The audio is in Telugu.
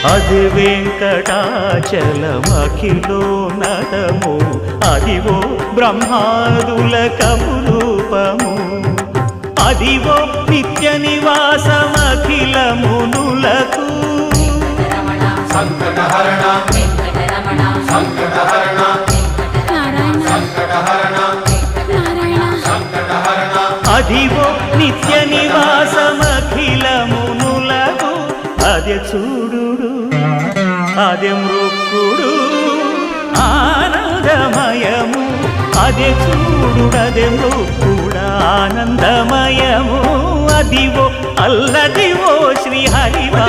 అది వెంకటాచలమఖిలో నటము అదివో బ్రహ్మాదుల కపురూపము అదివో నిత్య నివాసమఖిల మునులకు సంకటహరణ సంకటహరణ సంకటహరణ సంకటహరణ అదివో నిత్య నివాసమఖిల మునులకు అదే చూడు అదే మృక్కుడు ఆనందమయము అదే చూడు అదే మృక్కుడు ఆనందమయము అదివో అల్లదివో శ్రీ హరివా